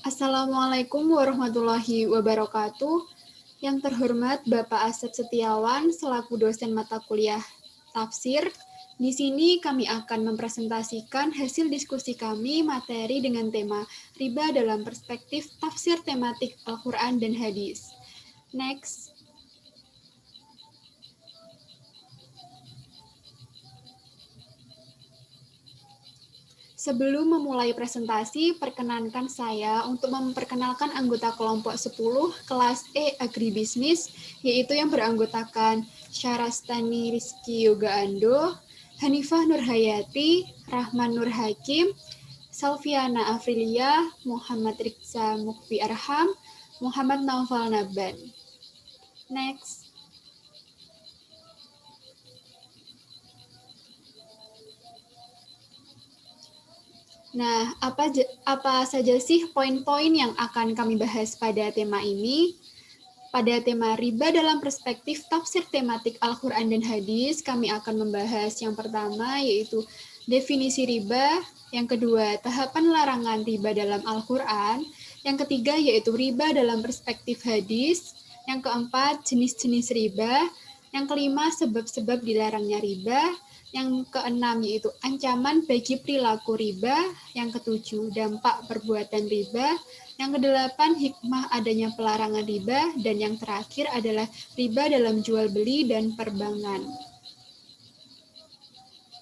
Assalamualaikum warahmatullahi wabarakatuh. Yang terhormat Bapak Asep Setiawan selaku dosen mata kuliah tafsir. Di sini kami akan mempresentasikan hasil diskusi kami materi dengan tema riba dalam perspektif tafsir tematik Al-Quran dan Hadis. Next. Sebelum memulai presentasi, perkenankan saya untuk memperkenalkan anggota kelompok 10 kelas E Agribisnis, yaitu yang beranggotakan Syarastani Rizky Yoga Ando, Hanifah Nurhayati, Rahman Nur Hakim, Salviana Afrilia, Muhammad Riksa Mukfi Arham, Muhammad Naufal Naban. Next. Nah, apa saja sih poin-poin yang akan kami bahas pada tema ini? Pada tema riba dalam perspektif tafsir tematik Al-Quran dan Hadis, kami akan membahas yang pertama yaitu definisi riba, yang kedua tahapan larangan riba dalam Al-Quran, yang ketiga yaitu riba dalam perspektif hadis, yang keempat jenis-jenis riba, yang kelima sebab-sebab dilarangnya riba, yang keenam yaitu ancaman bagi perilaku riba, yang ketujuh dampak perbuatan riba, yang kedelapan hikmah adanya pelarangan riba, dan yang terakhir adalah riba dalam jual beli dan perbankan.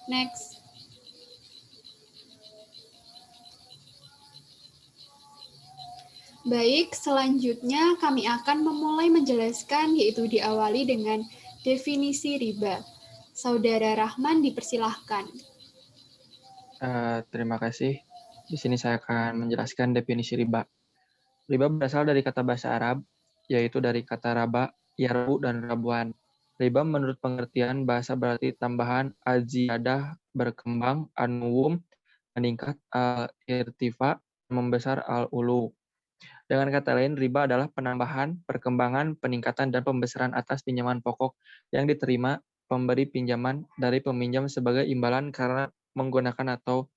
Next. Baik, selanjutnya kami akan memulai menjelaskan yaitu diawali dengan definisi riba. Saudara Rahman dipersilahkan. Terima kasih. Di sini saya akan menjelaskan definisi riba. Riba berasal dari kata bahasa Arab, yaitu dari kata raba, yarbu, dan rabuan. Riba menurut pengertian bahasa berarti tambahan al-ziyadah, berkembang, an-nuwum, meningkat, al-irtifa, membesar, al-ulu. Dengan kata lain, riba adalah penambahan, perkembangan, peningkatan, dan pembesaran atas pinjaman pokok yang diterima pemberi pinjaman dari peminjam sebagai imbalan karena menggunakan atau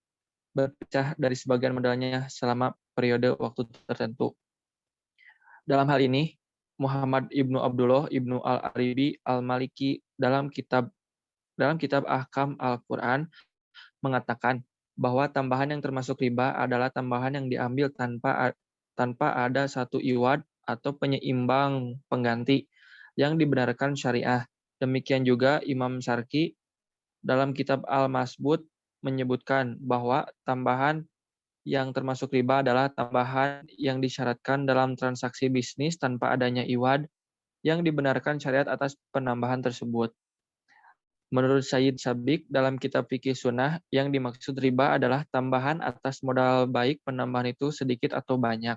berpecah dari sebagian modalnya selama periode waktu tertentu. Dalam hal ini, Muhammad Ibnu Abdullah Ibnu Al-Aribi Al-Maliki dalam kitab Ahkam Al-Quran mengatakan bahwa tambahan yang termasuk riba adalah tambahan yang diambil tanpa ada satu iwad atau penyeimbang pengganti yang dibenarkan syariah. Demikian juga Imam Syarqi dalam kitab Al-Masbud menyebutkan bahwa tambahan yang termasuk riba adalah tambahan yang disyaratkan dalam transaksi bisnis tanpa adanya iwad yang dibenarkan syariat atas penambahan tersebut. Menurut Sayyid Sabiq dalam kitab Fikih Sunnah, yang dimaksud riba adalah tambahan atas modal baik penambahan itu sedikit atau banyak.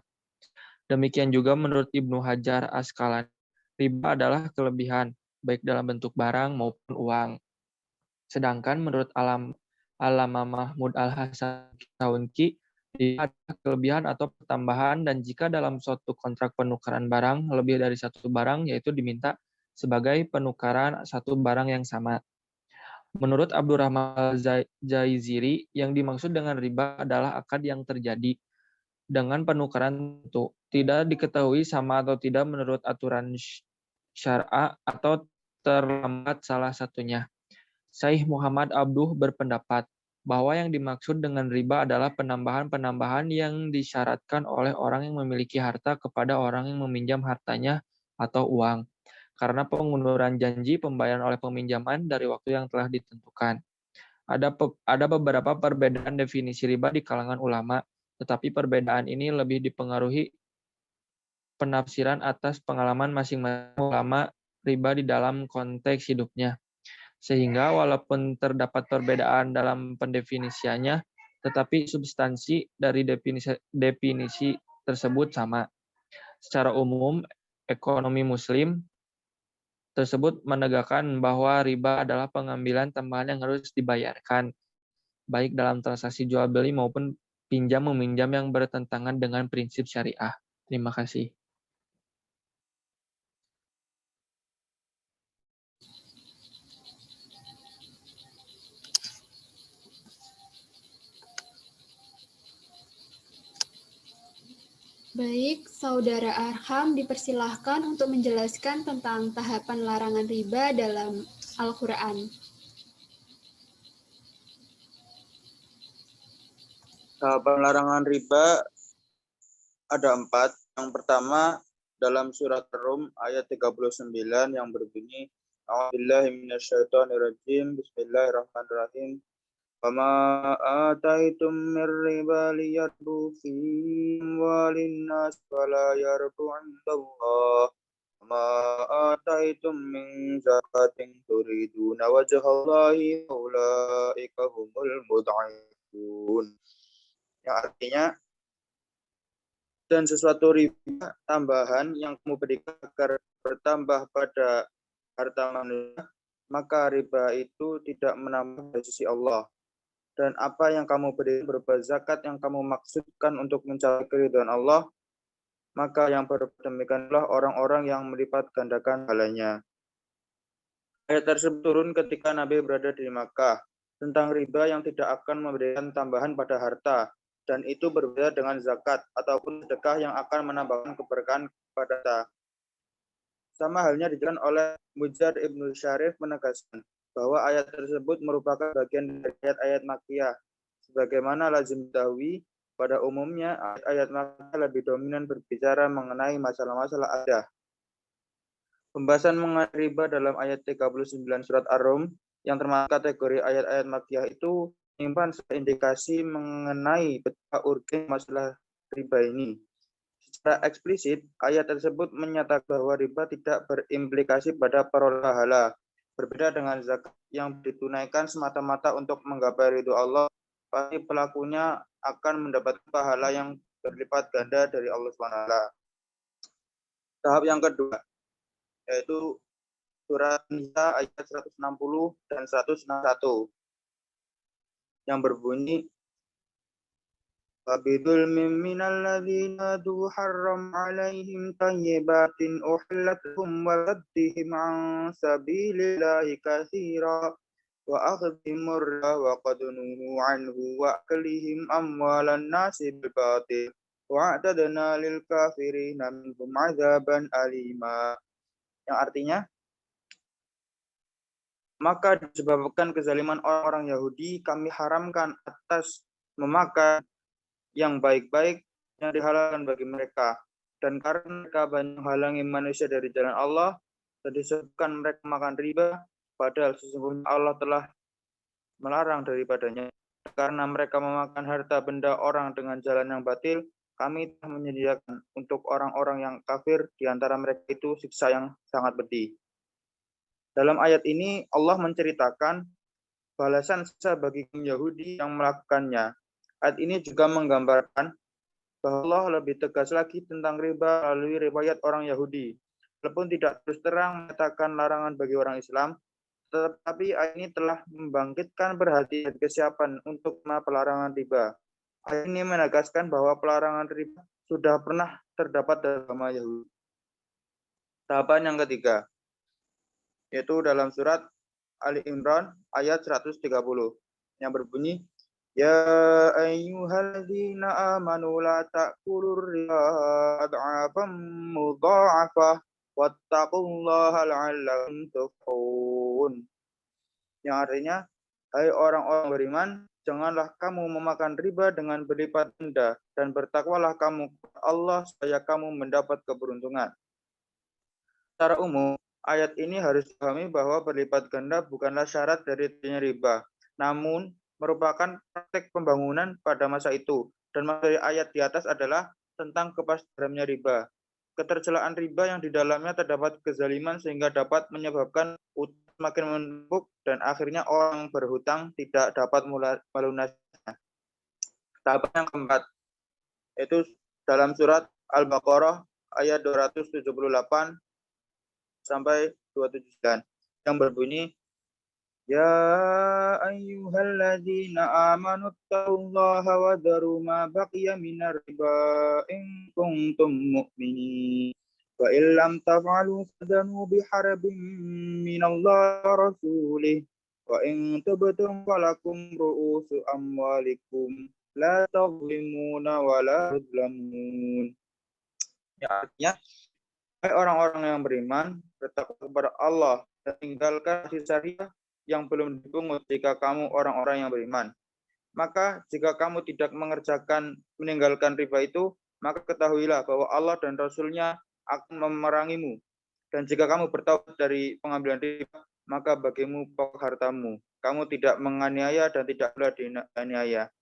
Demikian juga menurut Ibnu Hajar Asqalani, riba adalah kelebihan, baik dalam bentuk barang maupun uang. Sedangkan menurut Allamah Mahmud Al-Hasan Taunki, riba adalah kelebihan atau pertambahan, dan jika dalam suatu kontrak penukaran barang lebih dari satu barang, yaitu diminta sebagai penukaran satu barang yang sama. Menurut Abdurrahman Jaiziri, yang dimaksud dengan riba adalah akad yang terjadi dengan penukaran itu tidak diketahui sama atau tidak menurut aturan syar'a atau terlambat salah satunya. Syekh Muhammad Abduh berpendapat bahwa yang dimaksud dengan riba adalah penambahan-penambahan yang disyaratkan oleh orang yang memiliki harta kepada orang yang meminjam hartanya atau uang, karena pengunduran janji pembayaran oleh peminjaman dari waktu yang telah ditentukan. Ada beberapa perbedaan definisi riba di kalangan ulama, tetapi perbedaan ini lebih dipengaruhi penafsiran atas pengalaman masing-masing ulama riba di dalam konteks hidupnya. Sehingga walaupun terdapat perbedaan dalam pendefinisiannya, tetapi substansi dari definisi tersebut sama. Secara umum, ekonomi Muslim tersebut menegakkan bahwa riba adalah pengambilan tambahan yang harus dibayarkan, baik dalam transaksi jual beli maupun pinjam meminjam yang bertentangan dengan prinsip syariah. Terima kasih. Baik, Saudara Arham dipersilahkan untuk menjelaskan tentang tahapan larangan riba dalam Al-Quran. Tahapan larangan riba ada 4. Yang pertama dalam surat Rum ayat 39 yang berbunyi A'udzubillahi minasyaitonirrajim. Bismillahirrahmanirrahim. Wama ataitum mir riba liyarbu fi amwalin nas fala yarbu 'indallah. Wama ataitum min zakatin turiduna wajhallahi ulaika humul mud'ifun. Yang artinya, dan sesuatu riba tambahan yang kamu berikan agar bertambah pada harta manusia, maka riba itu tidak menambah dari sisi Allah. Dan apa yang kamu beri berupa zakat yang kamu maksudkan untuk mencapai keridhaan Allah, maka yang berbuat demikianlah orang-orang yang melipat gandakan pahalanya. Ayat tersebut turun ketika Nabi berada di Makkah tentang riba yang tidak akan memberikan tambahan pada harta, dan itu berbeda dengan zakat ataupun sedekah yang akan menambahkan keberkahan pada harta. Sama halnya dijelaskan oleh Mujahid Ibnu Syarif menegaskan bahwa ayat tersebut merupakan bagian dari ayat-ayat Makkiyah. Sebagaimana lazim diketahui, pada umumnya ayat-ayat Makkiyah lebih dominan berbicara mengenai masalah-masalah adah. Pembahasan mengenai riba dalam ayat 39 surat Ar-Rum yang termasuk kategori ayat-ayat Makkiyah itu menyimpan indikasi mengenai betapa urgen masalah riba ini. Secara eksplisit, ayat tersebut menyatakan bahwa riba tidak berimplikasi pada peroleh pahala. Berbeda dengan zakat yang ditunaikan semata-mata untuk menggapai ridho Allah, pasti pelakunya akan mendapat pahala yang berlipat ganda dari Allah SWT. Tahap yang kedua, yaitu surat Nisa ayat 160 dan 161, yang berbunyi, فَبِظُلْمٍ مِّنَ الَّذِينَ هَادُوا حَرَّمْنَا عَلَيْهِمْ طَيِّبَاتٍ أُحِلَّتْ لَهُمْ وَصَدِّهِمْ عَن سَبِيلِ اللَّهِ كَثِيرًا وَأَخْذِهِمُ الرِّبَا وَقَدْ نُهُوا عَنْهُ وَأَكْلِهِمْ أَمْوَالَ النَّاسِ بِالْبَاطِلِ وَأَعْتَدْنَا لِلْكَافِرِينَ مِنْهُمْ عَذَابًا أَلِيمًا. Yang artinya, maka disebabkan kezaliman orang-orang Yahudi, kami haramkan atas memakan yang baik-baik yang dihalalkan bagi mereka. Dan karena mereka banyak menghalangi manusia dari jalan Allah, dan disebabkan mereka makan riba, padahal sesungguhnya Allah telah melarang daripadanya. Karena mereka memakan harta benda orang dengan jalan yang batil, kami telah menyediakan untuk orang-orang yang kafir di antara mereka itu siksa yang sangat pedih. Dalam ayat ini, Allah menceritakan balasan siksa bagi kaum Yahudi yang melakukannya. Ayat ini juga menggambarkan bahwa Allah lebih tegas lagi tentang riba melalui riwayat orang Yahudi. Walaupun tidak terus terang menyatakan larangan bagi orang Islam, tetapi ayat ini telah membangkitkan perhatian dan kesiapan untuk pelarangan riba. Ayat ini menegaskan bahwa pelarangan riba sudah pernah terdapat dalam agama Yahudi. Tahapan yang ketiga, yaitu dalam surat Ali Imran ayat 130 yang berbunyi, Ya ayyuhalladzina amanu la ta'kulur riba ad'afan mudha'afah wattaqullaha la'allakum tuflihun. Yang artinya, hai orang-orang beriman, janganlah kamu memakan riba dengan berlipat ganda dan bertakwalah kamu kepada Allah supaya kamu mendapat keberuntungan. Secara umum, ayat ini harus dipahami bahwa berlipat ganda bukanlah syarat dari terjadinya riba, namun merupakan praktek pembangunan pada masa itu. Dan materi ayat di atas adalah tentang kepastiannya riba. Ketercelaan riba yang di dalamnya terdapat kezaliman sehingga dapat menyebabkan utang semakin menumpuk dan akhirnya orang berhutang tidak dapat melunasinya. Tahapan yang keempat, yaitu dalam surat Al-Baqarah ayat 278 sampai 279 yang berbunyi, Ya ayyuhalladzina amanu taqullaha wa dharu ma baqiya minar riba in kuntum mu'minin. Wa illam taf'alu fadanu biharbin minallahi wa rasulih. Wa in tubtum falakum ru'usu amwalikum la tadhlimuna wa la tudlamun. Yang artinya, hai orang-orang yang beriman, bertakwa kepada Allah dan tinggalkan sisa riba yang belum dipungut jika kamu orang-orang yang beriman. Maka jika kamu tidak meninggalkan riba itu, maka ketahuilah bahwa Allah dan Rasul-Nya akan memerangimu. Dan jika kamu bertaubat dari pengambilan riba, maka bagimu pokok hartamu. Kamu tidak menganiaya dan tidak pula dianiaya.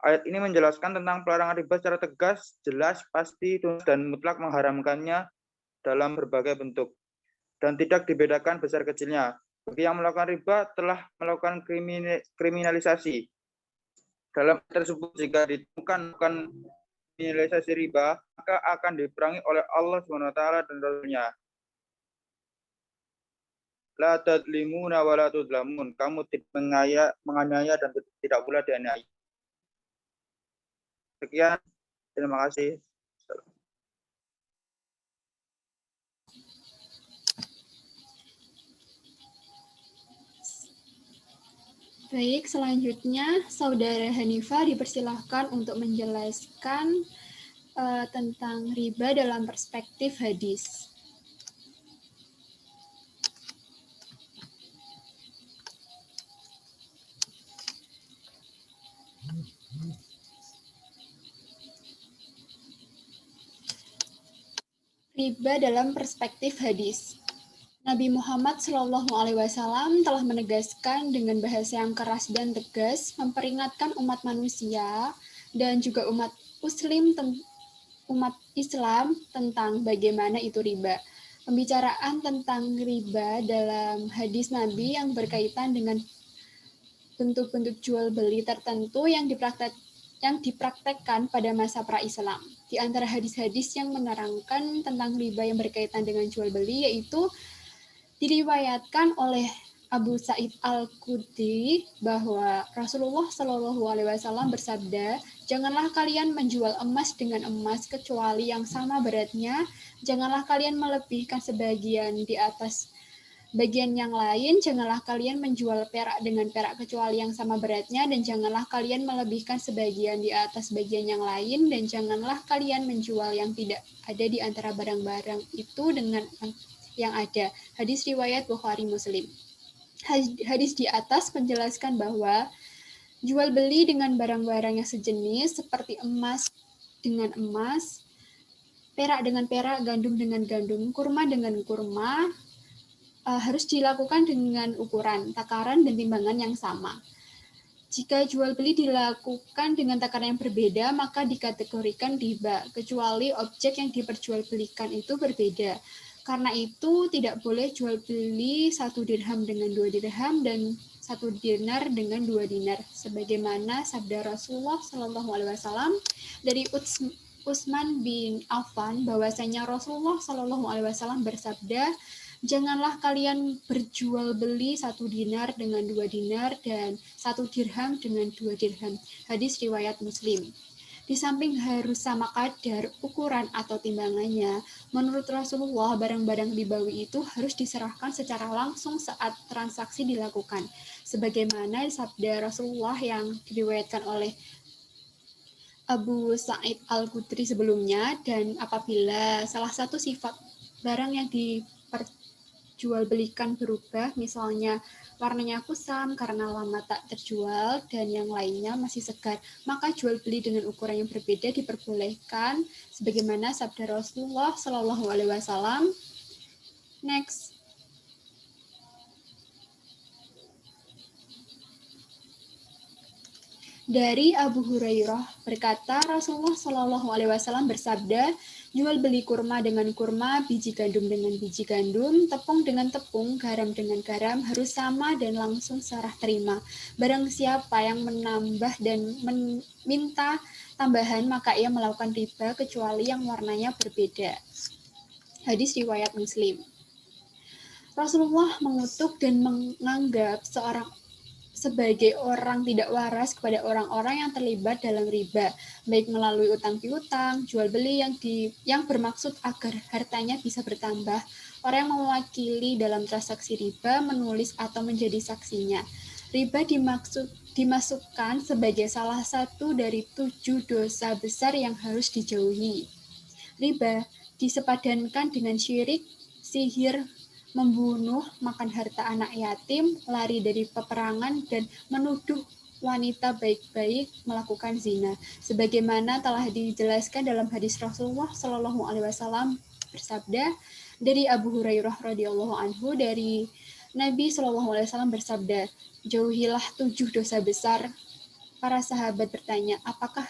Ayat ini menjelaskan tentang pelarangan riba secara tegas, jelas, pasti, dan mutlak mengharamkannya dalam berbagai bentuk. Dan tidak dibedakan besar kecilnya. Bagi yang melakukan riba telah melakukan kriminalisasi. Dalam tersebut jika ditemukan kriminalisasi riba, maka akan diperangi oleh Allah SWT dan Rasul-Nya. La tadlimuna wa la tudlamun. Kamu tidak menganiaya dan tidak pula dianiaya. Sekian, terima kasih. Baik, selanjutnya Saudara Hanifah dipersilahkan untuk menjelaskan tentang riba dalam perspektif hadis. Riba dalam perspektif hadis. Nabi Muhammad SAW telah menegaskan dengan bahasa yang keras dan tegas, memperingatkan umat manusia dan juga umat Islam tentang bagaimana itu riba. Pembicaraan tentang riba dalam hadis Nabi yang berkaitan dengan bentuk-bentuk jual beli tertentu yang dipraktekkan pada masa pra-Islam. Di antara hadis-hadis yang menerangkan tentang riba yang berkaitan dengan jual beli yaitu diriwayatkan oleh Abu Sa'id Al-Khudri bahwa Rasulullah SAW bersabda, "Janganlah kalian menjual emas dengan emas kecuali yang sama beratnya, janganlah kalian melebihkan sebagian di atas bagian yang lain, janganlah kalian menjual perak dengan perak kecuali yang sama beratnya, dan janganlah kalian melebihkan sebagian di atas bagian yang lain, dan janganlah kalian menjual yang tidak ada di antara barang-barang itu dengan yang ada." Hadis riwayat Bukhari Muslim. Hadis di atas menjelaskan bahwa jual beli dengan barang-barang yang sejenis seperti emas dengan emas, perak dengan perak, gandum dengan gandum, kurma dengan kurma, harus dilakukan dengan ukuran, takaran, dan timbangan yang sama. Jika jual beli dilakukan dengan takaran yang berbeda, maka dikategorikan riba, kecuali objek yang diperjualbelikan itu berbeda. Karena itu tidak boleh jual beli 1 dirham dengan 2 dirham dan 1 dinar dengan 2 dinar. Sebagaimana sabda Rasulullah SAW dari Utsman bin Affan bahwasanya Rasulullah SAW bersabda, "Janganlah kalian berjual beli 1 dinar dengan 2 dinar dan 1 dirham dengan 2 dirham." Hadis riwayat Muslim. Di samping harus sama kadar, ukuran, atau timbangannya, menurut Rasulullah, barang-barang ribawi itu harus diserahkan secara langsung saat transaksi dilakukan. Sebagaimana sabda Rasulullah yang diriwayatkan oleh Abu Sa'id Al-Khudri sebelumnya, dan apabila salah satu sifat barang yang diperjualbelikan berubah, misalnya warnanya kusam karena lama tak terjual dan yang lainnya masih segar, maka jual beli dengan ukuran yang berbeda diperbolehkan sebagaimana sabda Rasulullah SAW. Next. Dari Abu Hurairah berkata, Rasulullah SAW bersabda, "Jual beli kurma dengan kurma, biji gandum dengan biji gandum, tepung dengan tepung, garam dengan garam harus sama dan langsung serah terima. Barang siapa yang menambah dan meminta tambahan, maka ia melakukan riba kecuali yang warnanya berbeda." Hadis riwayat Muslim. Rasulullah mengutuk dan menganggap sebagai orang tidak waras kepada orang-orang yang terlibat dalam riba, baik melalui utang piutang, jual beli yang bermaksud agar hartanya bisa bertambah. Orang yang mewakili dalam transaksi riba menulis atau menjadi saksinya. Riba dimasukkan sebagai salah satu dari 7 dosa besar yang harus dijauhi. Riba disepadankan dengan syirik, sihir, membunuh, makan harta anak yatim, lari dari peperangan, dan menuduh wanita baik-baik melakukan zina. Sebagaimana telah dijelaskan dalam hadis Rasulullah Shallallahu Alaihi Wasallam bersabda dari Abu Hurairah radhiyallahu anhu dari Nabi Shallallahu Alaihi Wasallam bersabda, jauhilah 7 dosa besar. Para sahabat bertanya, apakah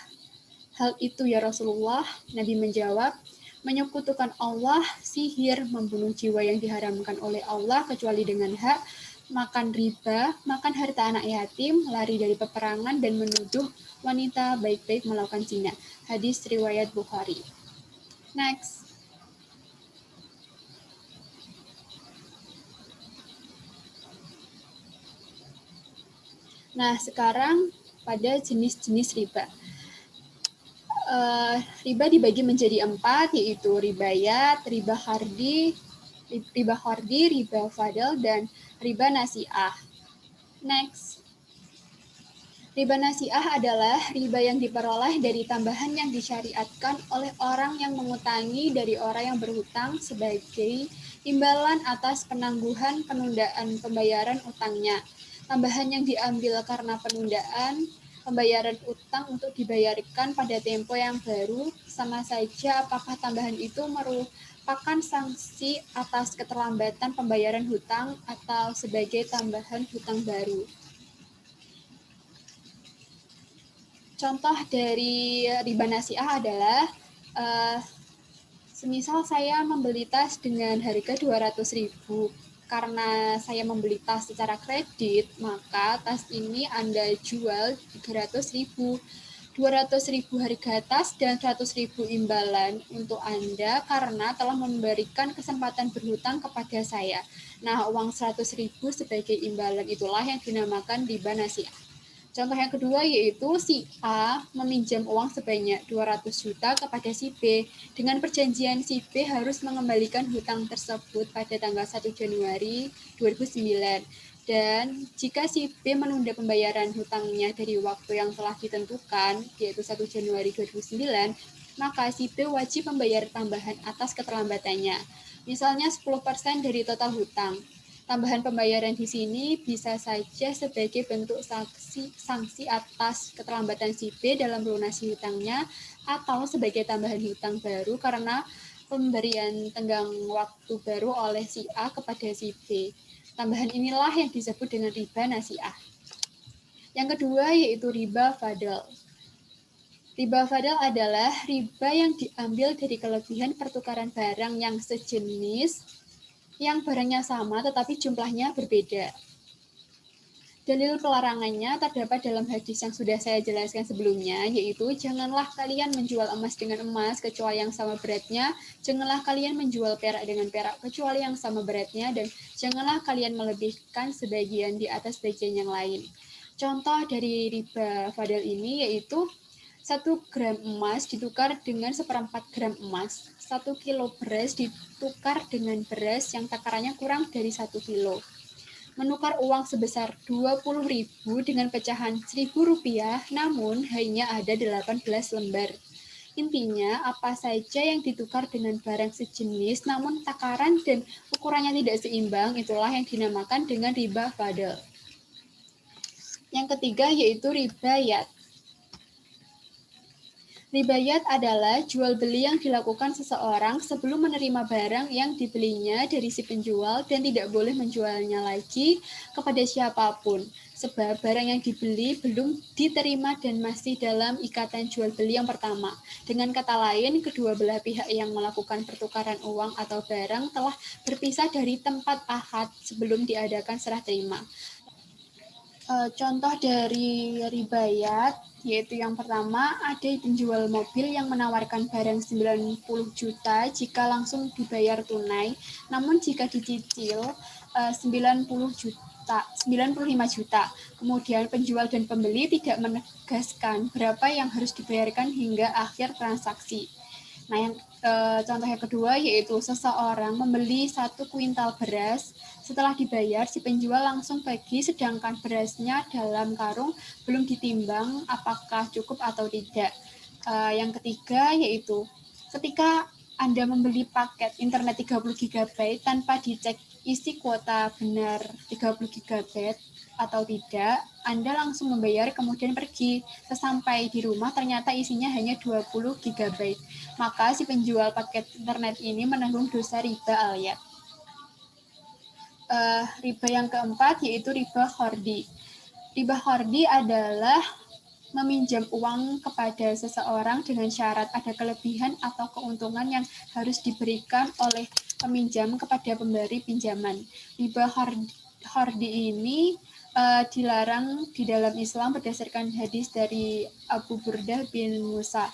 hal itu ya Rasulullah? Nabi menjawab, menyekutukan Allah, sihir, membunuh jiwa yang diharamkan oleh Allah kecuali dengan hak, makan riba, makan harta anak yatim, lari dari peperangan, dan menuduh wanita baik-baik melakukan zina. Hadis riwayat Bukhari. Next. Nah, sekarang pada jenis-jenis riba. Riba dibagi menjadi 4, yaitu ribayat, riba khardi, riba fadl, dan riba nasi'ah. Next. Riba nasi'ah adalah riba yang diperoleh dari tambahan yang disyariatkan oleh orang yang mengutangi dari orang yang berhutang sebagai imbalan atas penangguhan penundaan pembayaran utangnya. Tambahan yang diambil karena penundaan pembayaran utang untuk dibayarkan pada tempo yang baru, sama saja apakah tambahan itu merupakan sanksi atas keterlambatan pembayaran hutang atau sebagai tambahan hutang baru. Contoh dari riba nasi'ah adalah semisal saya membeli tas dengan harga 200.000. Karena saya membeli tas secara kredit, maka tas ini Anda jual 300.000. 200.000 harga tas dan 100.000 imbalan untuk Anda karena telah memberikan kesempatan berhutang kepada saya. Nah, uang 100.000 sebagai imbalan itulah yang dinamakan riba nasi'ah. Contoh yang kedua yaitu si A meminjam uang sebanyak 200 juta kepada si B dengan perjanjian si B harus mengembalikan hutang tersebut pada tanggal 1 Januari 2009. Dan jika si B menunda pembayaran hutangnya dari waktu yang telah ditentukan, yaitu 1 Januari 2009, maka si B wajib membayar tambahan atas keterlambatannya. Misalnya 10% dari total hutang. Tambahan pembayaran di sini bisa saja sebagai bentuk sanksi atas keterlambatan si B dalam melunasi hutangnya atau sebagai tambahan hutang baru karena pemberian tenggang waktu baru oleh si A kepada si B. Tambahan inilah yang disebut dengan riba nasi'ah. Yang kedua yaitu riba fadl. Riba fadl adalah riba yang diambil dari kelebihan pertukaran barang yang sejenis yang barangnya sama tetapi jumlahnya berbeda. Dalil pelarangannya terdapat dalam hadis yang sudah saya jelaskan sebelumnya, yaitu janganlah kalian menjual emas dengan emas kecuali yang sama beratnya, janganlah kalian menjual perak dengan perak kecuali yang sama beratnya, dan janganlah kalian melebihkan sebagian di atas bagian yang lain. Contoh dari riba fadl ini yaitu 1 gram emas ditukar dengan 1/4 gram emas. 1 kilo beras ditukar dengan beras yang takarannya kurang dari 1 kilo. Menukar uang sebesar 20.000 dengan pecahan Rp1.000, namun hanya ada 18 lembar. Intinya, apa saja yang ditukar dengan barang sejenis, namun takaran dan ukurannya tidak seimbang, itulah yang dinamakan dengan riba fadl. Yang ketiga yaitu ribayat. Ribayat adalah jual beli yang dilakukan seseorang sebelum menerima barang yang dibelinya dari si penjual dan tidak boleh menjualnya lagi kepada siapapun, sebab barang yang dibeli belum diterima dan masih dalam ikatan jual beli yang pertama. Dengan kata lain, kedua belah pihak yang melakukan pertukaran uang atau barang telah berpisah dari tempat akad sebelum diadakan serah terima. Contoh dari ribayat yaitu yang pertama ada penjual mobil yang menawarkan barang 90 juta jika langsung dibayar tunai, namun jika dicicil 95 juta. Kemudian penjual dan pembeli tidak menegaskan berapa yang harus dibayarkan hingga akhir transaksi. Nah, yang contoh yang kedua yaitu seseorang membeli 1 kuintal beras, setelah dibayar si penjual langsung bagi sedangkan berasnya dalam karung belum ditimbang apakah cukup atau tidak. Yang ketiga yaitu ketika Anda membeli paket internet 30 GB tanpa dicek isi kuota benar 30 GB atau tidak, Anda langsung membayar kemudian pergi. Sesampai di rumah ternyata isinya hanya 20 GB. Maka si penjual paket internet ini menanggung dosa riba alias. Riba yang keempat yaitu riba khardi. Riba khardi adalah meminjam uang kepada seseorang dengan syarat ada kelebihan atau keuntungan yang harus diberikan oleh peminjam kepada pemberi pinjaman. Riba khardi ini dilarang di dalam Islam berdasarkan hadis dari Abu Burdah bin Musa.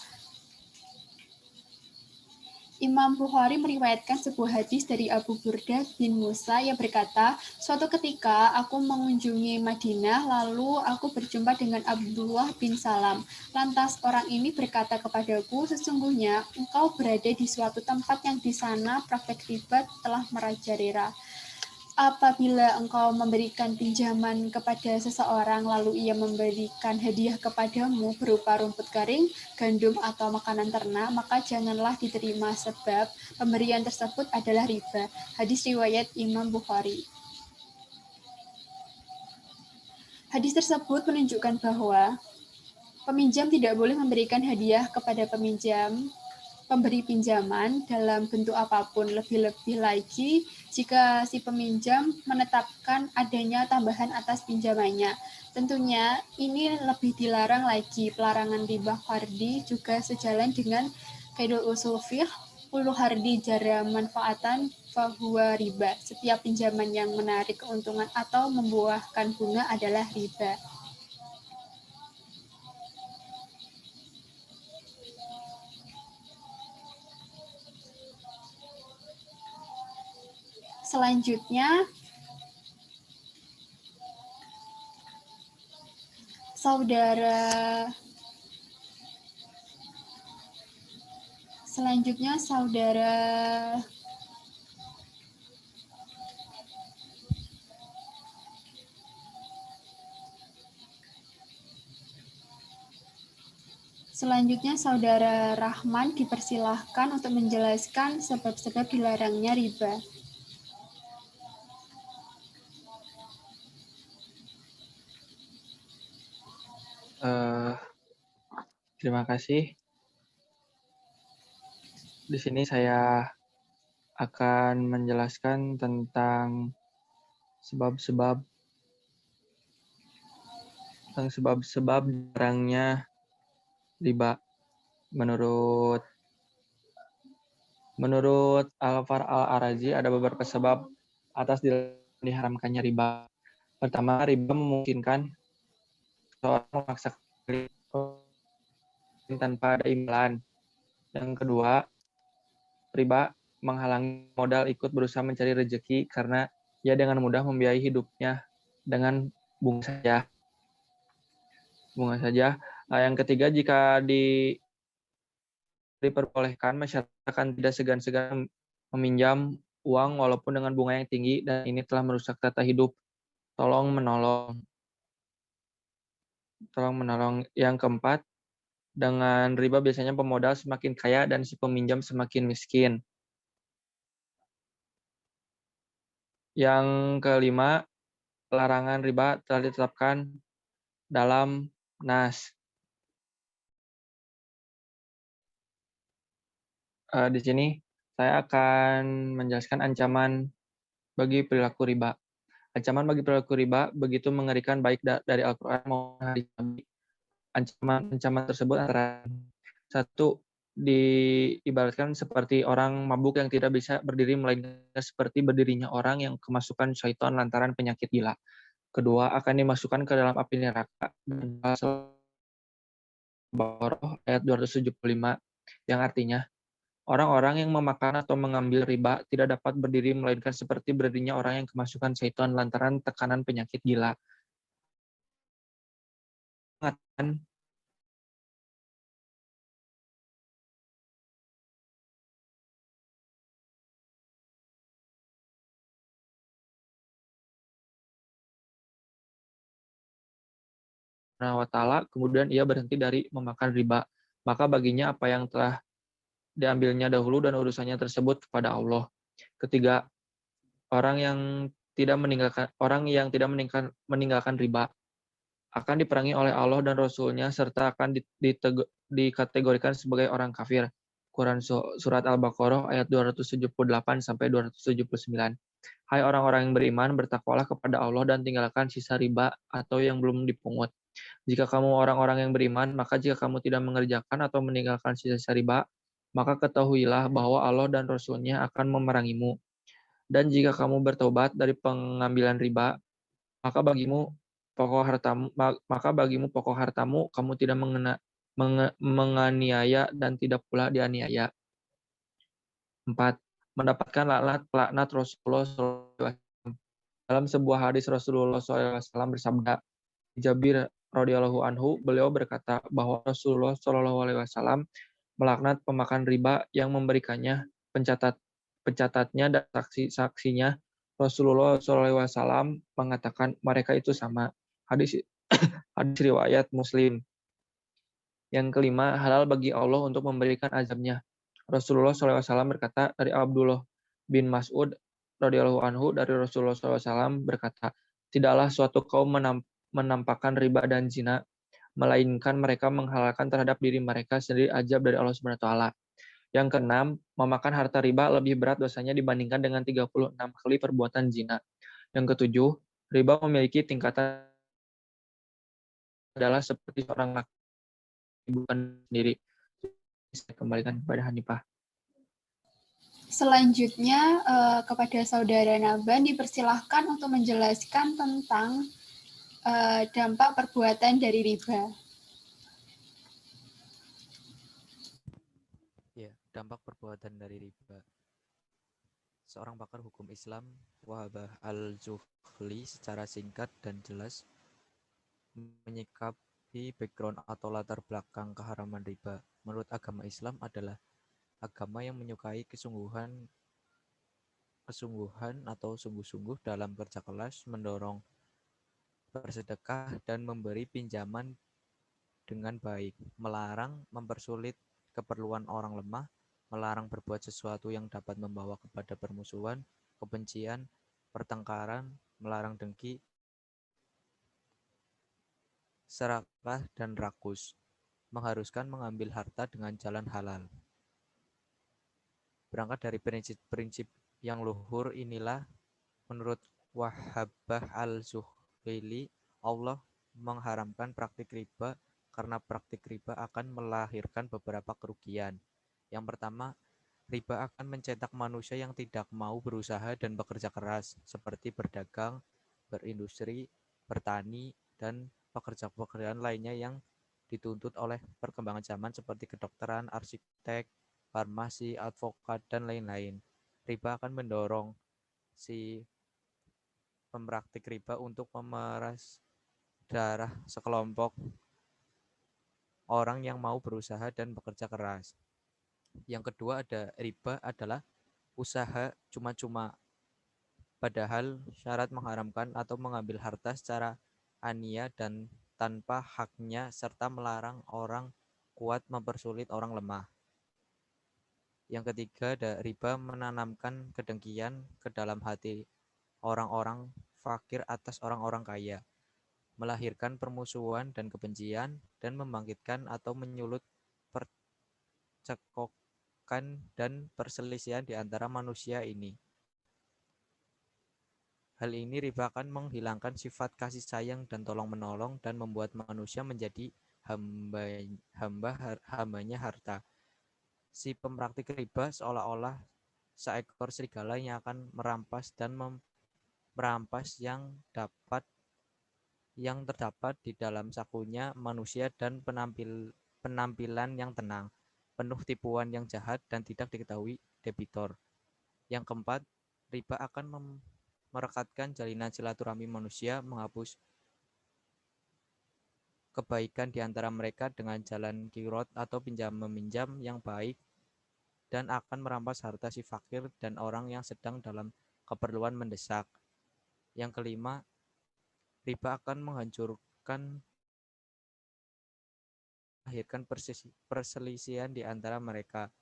Imam Bukhari meriwayatkan sebuah hadis dari Abu Burdah bin Musa yang berkata, suatu ketika aku mengunjungi Madinah, lalu aku berjumpa dengan Abdullah bin Salam. Lantas orang ini berkata kepadaku, sesungguhnya engkau berada di suatu tempat yang di sana praktek riba telah merajalela. Apabila engkau memberikan pinjaman kepada seseorang, lalu ia memberikan hadiah kepadamu berupa rumput kering, gandum, atau makanan ternak, maka janganlah diterima sebab pemberian tersebut adalah riba. Hadis riwayat Imam Bukhari. Hadis tersebut menunjukkan bahwa peminjam tidak boleh memberikan hadiah kepada pemberi pinjaman dalam bentuk apapun, lebih-lebih lagi jika si peminjam menetapkan adanya tambahan atas pinjamannya. Tentunya ini lebih dilarang lagi. Pelarangan riba khardi juga sejalan dengan kaidul usul fiqh, kullu hardi jara manfaatan fahuwa riba. Setiap pinjaman yang menarik keuntungan atau membuahkan bunga adalah riba. Selanjutnya, saudara Saudara Rahman dipersilahkan untuk menjelaskan sebab-sebab dilarangnya riba. Terima kasih. Di sini saya akan menjelaskan tentang sebab-sebab dilarangnya riba. Menurut Al-Far Al-Arazi ada beberapa sebab atas diharamkannya riba. Pertama, riba memungkinkan seorang memaksakan tanpa ada imbalan. Yang kedua, riba menghalangi modal ikut berusaha mencari rezeki karena ia dengan mudah membiayai hidupnya dengan bunga saja. Yang ketiga, jika diperbolehkan, masyarakat tidak segan-segan meminjam uang walaupun dengan bunga yang tinggi, dan ini telah merusak tata hidup tolong-menolong. Yang keempat, dengan riba biasanya pemodal semakin kaya dan si peminjam semakin miskin. Yang kelima, larangan riba telah ditetapkan dalam Nas. Di sini saya akan menjelaskan ancaman bagi perilaku riba. Ancaman bagi perilaku riba begitu mengerikan baik dari Al-Quran maupun hadis Nabi. Ancaman tersebut antara satu, diibaratkan seperti orang mabuk yang tidak bisa berdiri, melainkan seperti berdirinya orang yang kemasukan syaitan lantaran penyakit gila. Kedua, akan dimasukkan ke dalam api neraka. Baqarah ayat 275, yang artinya orang-orang yang memakan atau mengambil riba tidak dapat berdiri melainkan seperti berdirinya orang yang kemasukan syaitan lantaran tekanan penyakit gila. Mengatakan wa ta'ala, kemudian ia berhenti dari memakan riba, maka baginya apa yang telah diambilnya dahulu dan urusannya tersebut kepada Allah. Ketiga, orang yang tidak meninggalkan riba akan diperangi oleh Allah dan Rasul-Nya serta akan dikategorikan sebagai orang kafir. Quran Surat Al-Baqarah ayat 278 sampai 279. Hai orang-orang yang beriman, bertakwalah kepada Allah dan tinggalkan sisa riba atau yang belum dipungut. Jika kamu orang-orang yang beriman, maka jika kamu tidak mengerjakan atau meninggalkan sisa riba, maka ketahuilah bahwa Allah dan Rasul-Nya akan memerangimu. Dan jika kamu bertobat dari pengambilan riba, maka bagimu pokok hartamu kamu tidak menganiaya dan tidak pula dianiaya. 4. Mendapatkan laknat Rasulullah SAW. Dalam sebuah hadis Rasulullah SAW bersabda, Jabir radhiyallahu anhu, beliau berkata bahwa Rasulullah SAW melaknat pemakan riba yang memberikannya, pencatatnya dan saksi-saksinya. Rasulullah SAW mengatakan mereka itu sama. Hadis riwayat Muslim. Yang kelima, halal bagi Allah untuk memberikan azabnya. Rasulullah SAW berkata dari Abdullah bin Mas'ud radhiyallahu anhu dari Rasulullah SAW berkata, tidaklah suatu kaum menampakkan riba dan zina, melainkan mereka menghalalkan terhadap diri mereka sendiri azab dari Allah Subhanahu wa taala. Yang keenam, memakan harta riba lebih berat dosanya dibandingkan dengan 36 kali perbuatan zina. Yang ketujuh, riba memiliki tingkatan adalah seperti seorang laki bukan sendiri. Saya kembalikan kepada Hanifah. Selanjutnya, kepada Saudara Naban dipersilahkan untuk menjelaskan tentang dampak perbuatan dari riba. Ya, dampak perbuatan dari riba. Seorang pakar hukum Islam, Wahabah Al-Zuhli, secara singkat dan jelas menyikapi background atau latar belakang keharaman riba. Menurut agama Islam adalah agama yang menyukai kesungguhan atau sungguh-sungguh dalam kerja keras, mendorong bersedekah dan memberi pinjaman dengan baik, melarang mempersulit keperluan orang lemah, melarang berbuat sesuatu yang dapat membawa kepada permusuhan, kebencian, pertengkaran, melarang dengki, serakah, dan rakus, mengharuskan mengambil harta dengan jalan halal. Berangkat dari prinsip-prinsip yang luhur inilah, menurut Wahabah Al-Zuhli, Allah mengharamkan praktik riba karena praktik riba akan melahirkan beberapa kerugian. Yang pertama, riba akan mencetak manusia yang tidak mau berusaha dan bekerja keras, seperti berdagang, berindustri, bertani, dan pekerjaan lainnya yang dituntut oleh perkembangan zaman seperti kedokteran, arsitek, farmasi, advokat, dan lain-lain. Riba akan mendorong si pempraktik riba untuk memeras darah sekelompok orang yang mau berusaha dan bekerja keras. Yang kedua, ada riba adalah usaha cuma-cuma, padahal syarat mengharamkan atau mengambil harta secara ania dan tanpa haknya serta melarang orang kuat mempersulit orang lemah. Yang ketiga, ada riba menanamkan kedengkian ke dalam hati orang-orang fakir atas orang-orang kaya, melahirkan permusuhan dan kebencian, dan membangkitkan atau menyulut percekkokan dan perselisihan di antara manusia ini. Hal ini riba akan menghilangkan sifat kasih sayang dan tolong-menolong dan membuat manusia menjadi hambanya harta. Si pempraktik riba seolah-olah seekor serigala yang akan merampas dan merampas yang terdapat di dalam sakunya manusia dan penampilan yang tenang, penuh tipuan yang jahat dan tidak diketahui debitor. Yang keempat, riba akan merekatkan jalinan silaturahmi manusia, menghapus kebaikan di antara mereka dengan jalan qirot atau pinjam-meminjam yang baik, dan akan merampas harta si fakir dan orang yang sedang dalam keperluan mendesak. Yang kelima, riba akan melahirkan perselisihan di antara mereka,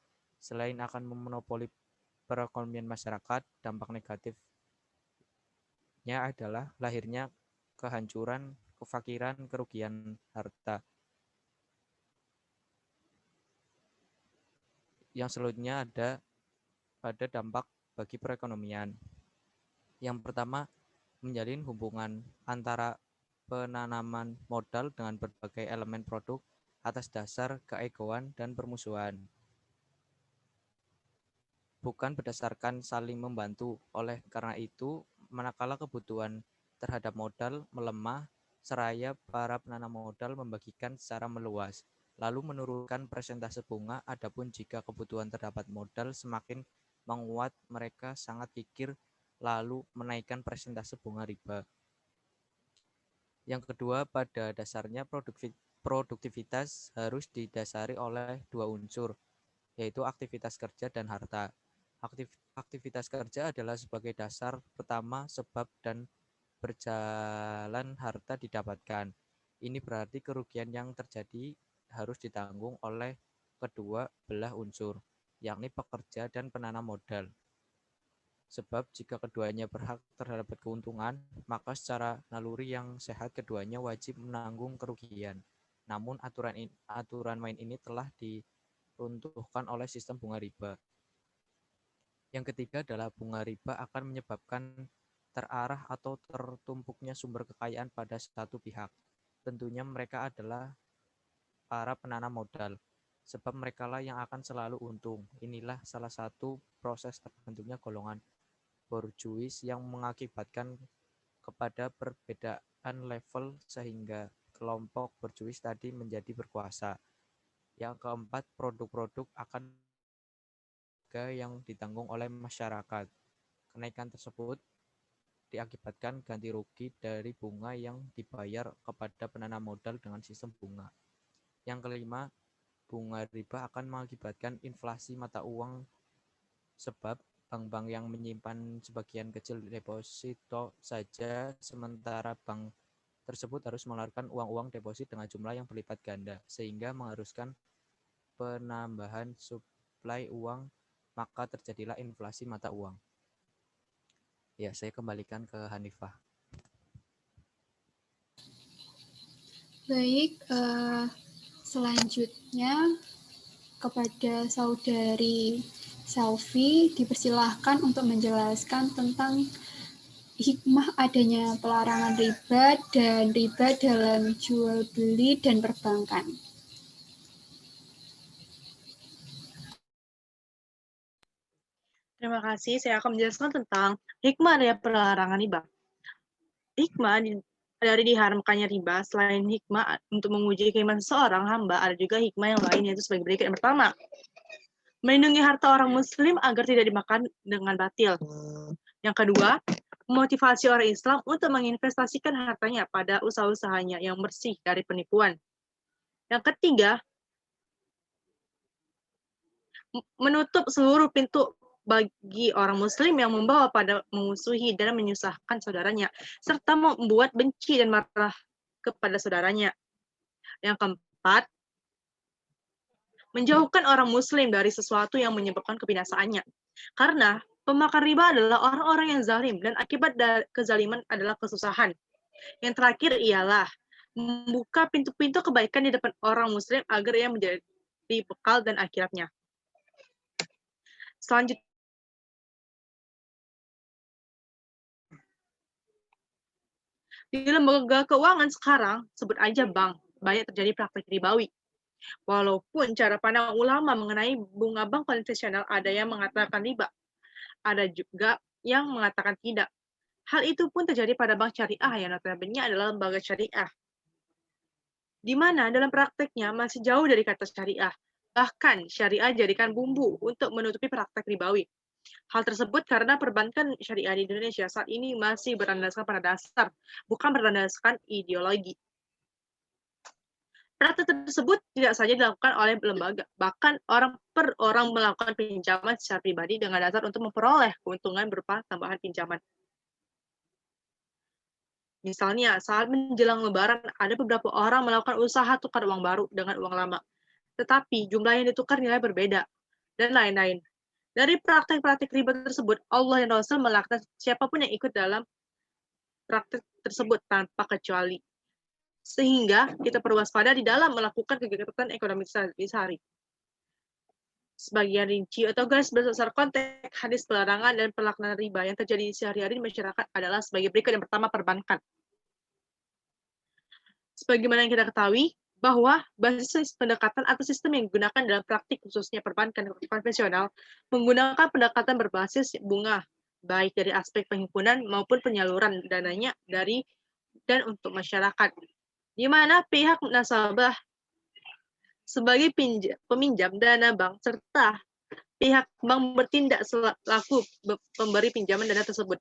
Selain akan memonopoli perekonomian masyarakat, dampak negatifnya adalah lahirnya kehancuran, kefakiran, kerugian harta. Yang selanjutnya ada dampak bagi perekonomian. Yang pertama, menjalin hubungan antara penanaman modal dengan berbagai elemen produk atas dasar keegoan dan permusuhan, bukan berdasarkan saling membantu. Oleh karena itu, manakala kebutuhan terhadap modal melemah, seraya para penanam modal membagikan secara meluas, lalu menurunkan persentase bunga. Adapun jika kebutuhan terhadap modal semakin menguat, mereka sangat kikir lalu menaikkan persentase bunga riba. Yang kedua, pada dasarnya produktivitas harus didasari oleh dua unsur, yaitu aktivitas kerja dan harta. Aktivitas kerja adalah sebagai dasar pertama sebab dan berjalan harta didapatkan. Ini berarti kerugian yang terjadi harus ditanggung oleh kedua belah unsur, yakni pekerja dan penanam modal. Sebab jika keduanya berhak terhadap keuntungan, maka secara naluri yang sehat keduanya wajib menanggung kerugian. Namun aturan main ini telah diruntuhkan oleh sistem bunga riba. Yang ketiga adalah bunga riba akan menyebabkan terarah atau tertumpuknya sumber kekayaan pada satu pihak. Tentunya mereka adalah para penanam modal, sebab merekalah yang akan selalu untung. Inilah salah satu proses terbentuknya golongan borjuis yang mengakibatkan kepada perbedaan level sehingga kelompok borjuis tadi menjadi berkuasa. Yang keempat, produk-produk akan harga yang ditanggung oleh masyarakat. Kenaikan tersebut diakibatkan ganti rugi dari bunga yang dibayar kepada penanam modal dengan sistem bunga. Yang kelima, bunga riba akan mengakibatkan inflasi mata uang sebab bank-bank yang menyimpan sebagian kecil deposito saja, sementara bank tersebut harus mengeluarkan uang-uang deposit dengan jumlah yang berlipat ganda, sehingga mengharuskan penambahan suplai uang, maka terjadilah inflasi mata uang. Ya, saya kembalikan ke Hanifah. Baik, selanjutnya kepada saudari Selvi dipersilahkan untuk menjelaskan tentang hikmah adanya pelarangan riba dan riba dalam jual beli dan perbankan. Terima kasih. Saya akan menjelaskan tentang hikmah dari pelarangan riba. Hikmah dari diharamkannya riba, selain hikmah untuk menguji keimanan seseorang hamba, ada juga hikmah yang lain, yaitu sebagai berikut. Yang pertama, melindungi harta orang muslim agar tidak dimakan dengan batil. Yang kedua, memotivasi orang Islam untuk menginvestasikan hartanya pada usaha-usahanya yang bersih dari penipuan. Yang ketiga, menutup seluruh pintu bagi orang muslim yang membawa pada memusuhi dan menyusahkan saudaranya, serta membuat benci dan marah kepada saudaranya. Yang keempat, menjauhkan orang muslim dari sesuatu yang menyebabkan kebinasaannya. Karena pemakan riba adalah orang-orang yang zalim dan akibat dari kezaliman adalah kesusahan. Yang terakhir ialah membuka pintu-pintu kebaikan di depan orang muslim agar ia menjadi bekal dan akhiratnya. Selanjutnya, di lembaga keuangan sekarang, sebut aja bank, banyak terjadi praktik ribawi. Walaupun cara pandang ulama mengenai bunga bank konvensional ada yang mengatakan riba, ada juga yang mengatakan tidak. Hal itu pun terjadi pada bank syariah yang notabene adalah lembaga syariah, di mana dalam prakteknya masih jauh dari kata syariah. Bahkan syariah jadikan bumbu untuk menutupi praktek ribawi. Hal tersebut karena perbankan syariah di Indonesia saat ini masih berlandaskan pada dasar, bukan berlandaskan ideologi. Praktek tersebut tidak saja dilakukan oleh lembaga, bahkan orang per orang melakukan pinjaman secara pribadi dengan dasar untuk memperoleh keuntungan berupa tambahan pinjaman. Misalnya, saat menjelang Lebaran, ada beberapa orang melakukan usaha tukar uang baru dengan uang lama. Tetapi jumlah yang ditukar nilai berbeda. dan lain-lain. Dari praktek-praktek riba tersebut, Allah dan Rasul melaknat siapapun yang ikut dalam praktek tersebut tanpa kecuali. Sehingga kita perlu waspada di dalam melakukan kegiatan ekonomi sehari-hari. Sebagian rinci atau garis besar konteks hadis pelarangan dan pelaksanaan riba yang terjadi sehari-hari di masyarakat adalah sebagai berikut. Yang pertama, perbankan. Sebagaimana yang kita ketahui, bahwa basis pendekatan atau sistem yang digunakan dalam praktik khususnya perbankan konvensional menggunakan pendekatan berbasis bunga, baik dari aspek penghimpunan maupun penyaluran dananya dari dan untuk masyarakat, di mana pihak nasabah sebagai peminjam dana bank serta pihak bank bertindak selaku pemberi pinjaman dana tersebut.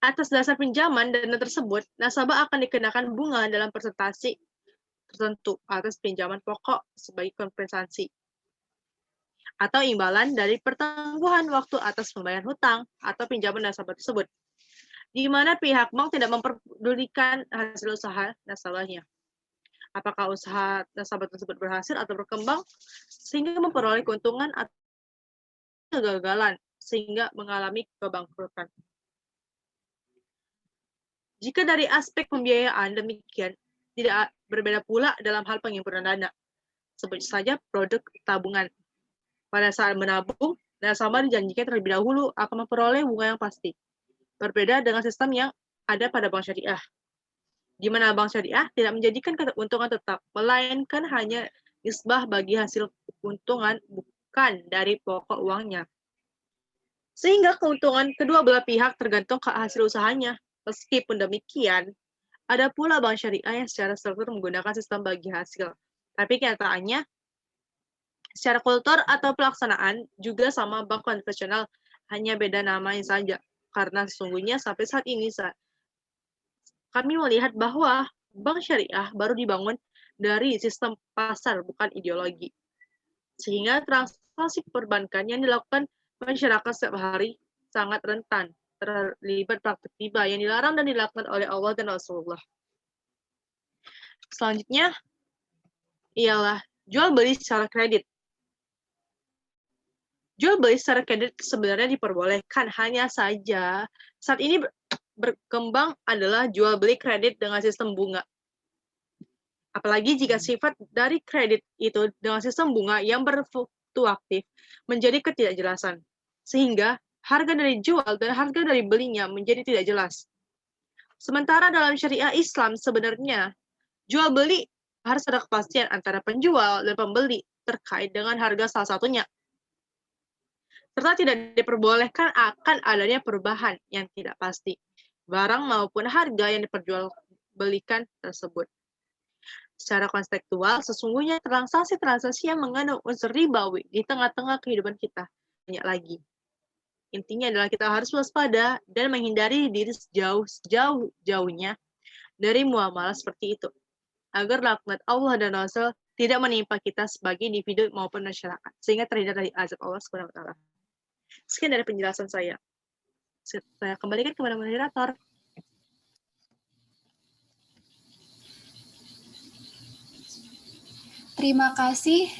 Atas dasar pinjaman dana tersebut, nasabah akan dikenakan bunga dalam persentase tertentu atas pinjaman pokok sebagai kompensasi atau imbalan dari pertangguhan waktu atas pembayaran hutang atau pinjaman nasabah tersebut, di mana pihak bank tidak memperdulikan hasil usaha nasabahnya. Apakah usaha nasabah tersebut berhasil atau berkembang sehingga memperoleh keuntungan atau kegagalan sehingga mengalami kebangkrutan. Jika dari aspek pembiayaan demikian, tidak berbeda pula dalam hal penghimpunan dana. Sebut saja produk tabungan. Pada saat menabung, nasabah dijanjikan terlebih dahulu akan memperoleh bunga yang pasti. Berbeda dengan sistem yang ada pada bank syariah, di mana bank syariah tidak menjadikan keuntungan tetap, melainkan hanya nisbah bagi hasil keuntungan bukan dari pokok uangnya. Sehingga keuntungan kedua belah pihak tergantung ke hasil usahanya. Meskipun demikian, ada pula bank syariah yang secara struktur menggunakan sistem bagi hasil. Tapi kenyataannya, secara kultur atau pelaksanaan juga sama bank konvensional, hanya beda namanya saja. Karena sesungguhnya sampai saat ini kami melihat bahwa bank syariah baru dibangun dari sistem pasar, bukan ideologi. Sehingga transaksi perbankan yang dilakukan masyarakat setiap hari sangat rentan terlibat praktik riba yang dilarang dan dilakukan oleh Allah dan Rasulullah. Selanjutnya ialah jual beli secara kredit. Jual beli secara kredit sebenarnya diperbolehkan, hanya saja saat ini berkembang adalah jual beli kredit dengan sistem bunga. Apalagi jika sifat dari kredit itu dengan sistem bunga yang berfluktuatif menjadi ketidakjelasan, sehingga harga dari jual dan harga dari belinya menjadi tidak jelas. Sementara dalam syariah Islam sebenarnya jual beli harus ada kepastian antara penjual dan pembeli terkait dengan harga salah satunya. Serta tidak diperbolehkan akan adanya perubahan yang tidak pasti barang maupun harga yang diperjualbelikan tersebut. Secara konseptual, sesungguhnya transaksi-transaksi yang mengandung unsur ribawi di tengah-tengah kehidupan kita banyak lagi. Intinya adalah kita harus waspada dan menghindari diri sejauh-jauhnya dari muamalah seperti itu, agar laknat Allah dan Rasul tidak menimpa kita sebagai individu maupun masyarakat, sehingga terhindar dari azab Allah SWT. Sekian dari penjelasan saya. Saya kembalikan kepada moderator. Terima kasih.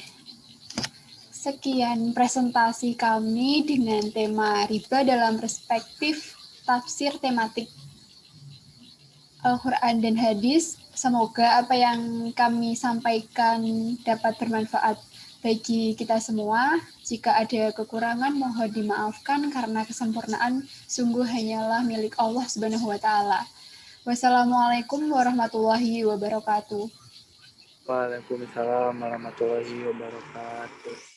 Sekian presentasi kami dengan tema riba dalam perspektif tafsir tematik Al-Quran dan Hadis. Semoga apa yang kami sampaikan dapat bermanfaat bagi kita semua. Jika ada kekurangan, mohon dimaafkan karena kesempurnaan sungguh hanyalah milik Allah Subhanahu wa Ta'ala. Wassalamualaikum warahmatullahi wabarakatuh. Waalaikumsalam warahmatullahi wabarakatuh.